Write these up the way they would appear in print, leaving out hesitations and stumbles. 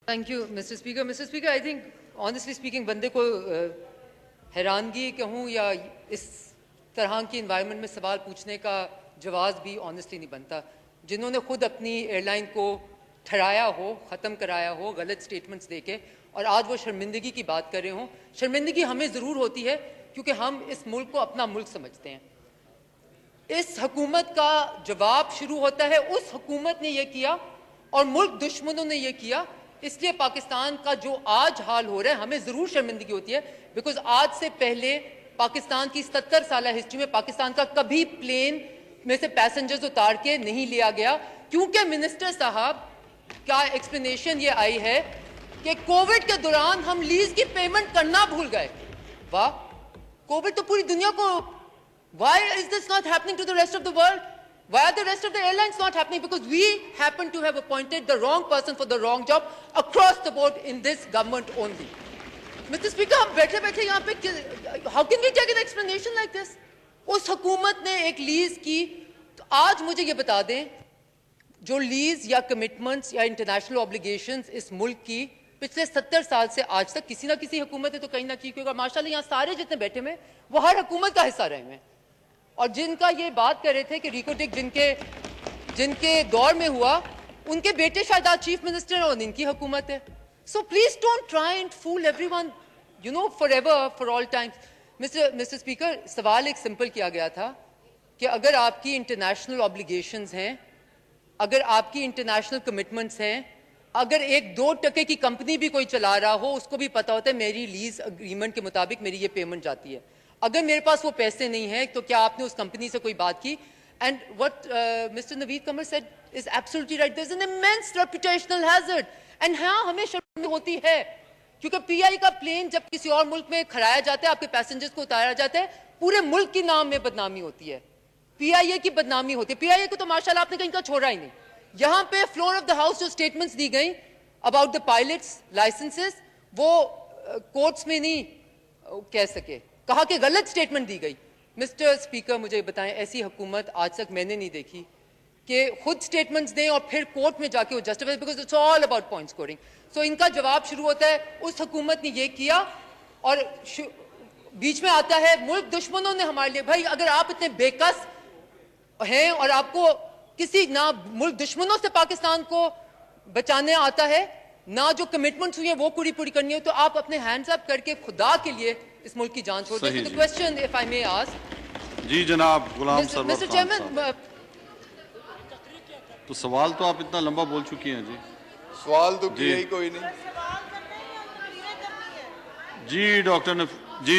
Thank you, Mr. Speaker. Mr. Speaker, I think, honestly speaking, बंदे को हैरानगी कहूँ या इस तरह की environment में सवाल पूछने का जवाब भी honestly नहीं बनता. जिन्होंने खुद अपनी एयरलाइन को ठहराया हो, ख़त्म कराया हो, गलत स्टेटमेंट्स देके, और आज वो शर्मिंदगी की बात कर रहे हों. शर्मिंदगी हमें ज़रूर होती है क्योंकि हम इस मुल्क को अपना मुल्क समझते हैं. इस हुकूमत का जवाब शुरू होता है उस हुकूमत ने ये किया और मुल्क दुश्मनों ने ये किया. इसलिए पाकिस्तान का जो आज हाल हो रहा है हमें ज़रूर शर्मिंदगी होती है, बिकॉज आज से पहले पाकिस्तान की 70 साल हिस्ट्री में पाकिस्तान का कभी प्लेन में से पैसेंजर्स उतार के नहीं लिया गया, क्योंकि मिनिस्टर साहब का एक्सप्लेनेशन ये आई है कि कोविड के दौरान हम लीज की पेमेंट करना भूल गए. वाह, कोविड तो पूरी दुनिया को, why is this not happening to the rest of the world? Why are the rest of the airlines not happening? Because we happen to have appointed the wrong person for the wrong job across the board in this government only. Mr. Speaker, हम बैठे बैठे यहाँ पे, how can we take an explanation like this? उस हुकूमत ने एक lease की, तो आज मुझे ये बता दें, जो लीज या कमिटमेंट्स या इंटरनेशनल ऑब्लिगेशंस इस मुल्क की पिछले 70 साल से आज तक किसी ना किसी हुकूमत ने तो कहीं ना की, क्योंकि माशाल्लाह यहाँ सारे जितने बैठे हुए वो हर हुकूमत का हिस्सा रहे हैं. और जिनका ये बात कर रहे थे कि रिकोटिक जिनके दौर में हुआ, उनके बेटे शायद आज चीफ मिनिस्टर और इनकी हुकूमत है. So please don't try and fool everyone, you know, forever, for all times. Mister Speaker, सवाल एक सिंपल किया गया था कि अगर आपकी इंटरनेशनल ऑब्लिगेशंस हैं, अगर आपकी इंटरनेशनल कमिटमेंट्स हैं, अगर 1-2% की कंपनी भी कोई चला रहा हो, उसको भी पता होता है मेरी लीज अग्रीमेंट के मुताबिक मेरी ये पेमेंट जाती है. अगर मेरे पास वो पैसे नहीं हैं तो क्या आपने उस कंपनी से कोई बात की? And what Mister Naveed Qamar said is absolutely right. There is an immense reputational hazard. And हाँ, हमें शर्म होती है क्योंकि पीआई का प्लेन जब किसी और मुल्क में खड़ाया जाता है, आपके पैसेंजर्स को उतारा जाता है, पूरे मुल्क की नाम में बदनामी होती है, पीआईए की बदनामी होती है. पीआईए को तो माशाल्लाह आपने कहीं का छोड़ा ही नहीं. यहाँ पे फ्लोर ऑफ द हाउस जो स्टेटमेंट्स दी गई अबाउट द पायलट्स लाइसेंसेस, वो कोर्ट्स में नहीं कह सके, कहा कि गलत स्टेटमेंट दी गई. मिस्टर स्पीकर, मुझे बताएं, ऐसी हुकूमत आज तक मैंने नहीं देखी कि खुद स्टेटमेंट्स दें और फिर कोर्ट में जाके वो justify, because it's all about point scoring. So इनका जवाब शुरू होता है उस हुकूमत ने ये किया, और बीच में आता है मुल्क दुश्मनों ने हमारे लिए. भाई, अगर आप इतने बेकस हैं और आपको किसी ना मुल्क दुश्मनों से पाकिस्तान को बचाने आता है, ना जो कमिटमेंट्स हुई हैं वो पूरी करनी है, तो आप अपने हैंड्स अप करके खुदा के लिए इस मुल्क की जान छोड़ दें. तो question, if I may ask. जी जनाब गुलाम सरवर मिस्टर चेयरमैन, तो सवाल तो आप इतना लंबा बोल चुकी हैं. जी सवाल तो किया ही कोई नहीं. जी डॉक्टर जी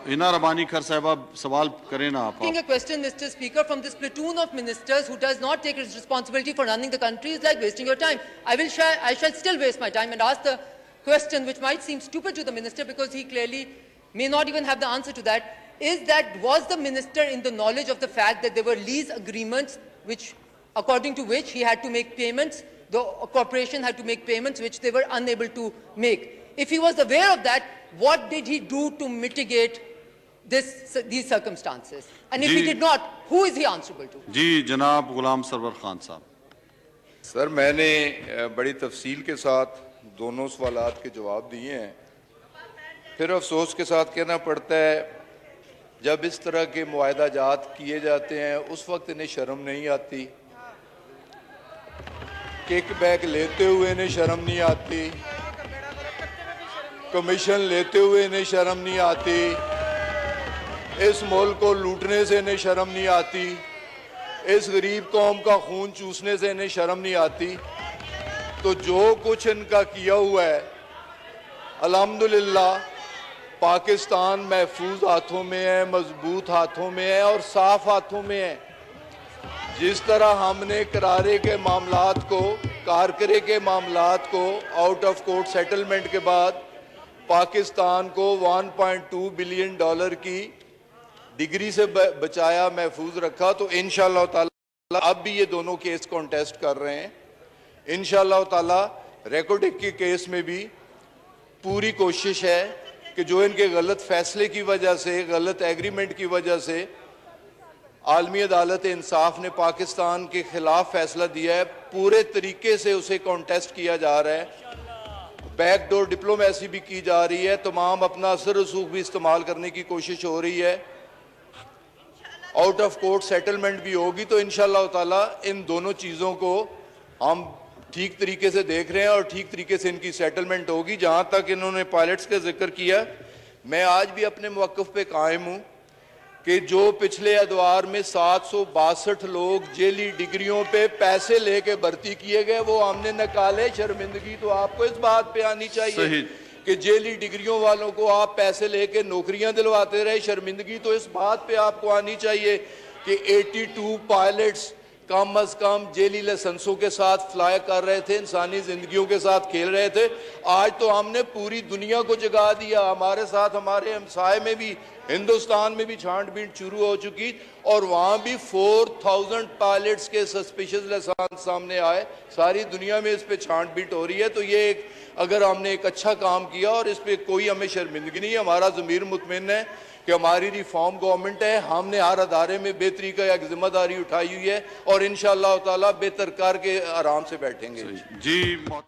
हिना रबानी खर साहिबा सवाल करें ना आप. A question, Mr. Speaker, from this platoon of ministers who does not take responsibility for running the country is like wasting your time. I shall still waste my time and ask the question, which might seem stupid to the minister because he clearly may not even have the answer to that. Was the minister in the knowledge of the fact that there were lease agreements according to which he had to make payments, the corporation had to make payments which they were unable to make? If he was aware of that, what did he do to mitigate these circumstances? And if he did not, who is he answerable to? जी जनाब Ghulam server Khan साहब. Sir, मैंने बड़ी तफसील के साथ दोनों सवालात के जवाब दिए हैं. फिर अफसोस के साथ कहना पड़ता है, जब इस तरह के मुआहदा जात किए जाते हैं उस वक्त इन्हें शर्म नहीं आती, किक बैक लेते हुए इन्हें शर्म नहीं आती, कमीशन लेते हुए इन्हें शर्म नहीं आती, इस मुल्क को लूटने से इन्हें शर्म नहीं आती, इस गरीब कौम का खून चूसने से इन्हें शर्म नहीं आती. तो जो कुछ इनका किया हुआ है, अल्हम्दुलिल्लाह पाकिस्तान महफूज हाथों में है, मजबूत हाथों में है और साफ हाथों में है. जिस तरह हमने करारे के मामलात को, कारकरे के मामलात को आउट ऑफ कोर्ट सेटलमेंट के बाद पाकिस्तान को $1.2 बिलियन की डिग्री से बचाया, महफूज रखा, तो इंशाअल्लाह ताला अब भी ये दोनों केस कॉन्टेस्ट कर रहे हैं. इंशाअल्लाह ताला रेकोटिक के केस में भी पूरी कोशिश है कि जो इनके गलत फैसले की वजह से, गलत एग्रीमेंट की वजह से आलमी अदालत इंसाफ ने पाकिस्तान के खिलाफ फैसला दिया है, पूरे तरीके से उसे कॉन्टेस्ट किया जा रहा है. बैक डोर डिप्लोमेसी भी की जा रही है, तमाम अपना असर रसूख भी इस्तेमाल करने की कोशिश हो रही है, आउट ऑफ कोर्ट सेटलमेंट भी होगी। तो इंशाअल्लाह ताला इन दोनों चीज़ों को हम ठीक तरीके से देख रहे हैं और ठीक तरीके से इनकी सेटलमेंट होगी। जहाँ तक इन्होंने पायलट्स का जिक्र किया, मैं आज भी अपने मौक़िफ़ पे कायम हूँ कि जो पिछले अदवार में 762 लोग जेली डिग्रियों पे पैसे लेके भर्ती किए गए वो हमने निकाले। शर्मिंदगी तो आपको इस बात पे आनी चाहिए कि जेली डिग्रियों वालों को आप पैसे लेके नौकरियां दिलवाते रहे। शर्मिंदगी तो इस बात पे आपको आनी चाहिए कि 82 पायलट्स कम अज कम जेली लाइसेंसों के साथ फ्लाई कर रहे थे, इंसानी जिंदगियों के साथ खेल रहे थे। आज तो हमने पूरी दुनिया को जगा दिया। हमारे साथ हमारे हमसाए में भी, हिंदुस्तान में भी छांटबीन शुरू हो चुकी और वहाँ भी 4000 पायलट्स के सस्पिशियस लाइसेंस सामने आए। सारी दुनिया में इस पे छांटबीन हो रही है। तो ये एक, अगर हमने एक अच्छा काम किया और इस पे कोई हमें शर्मिंदगी नहीं है, हमारा ज़मीर मुतमिन है कि हमारी रिफॉर्म गवर्नमेंट है, हमने हर अदारे में बेहतरी का एक जिम्मेदारी उठाई हुई है और इंशाअल्लाह ताला बेहतर करके आराम से बैठेंगे। जी।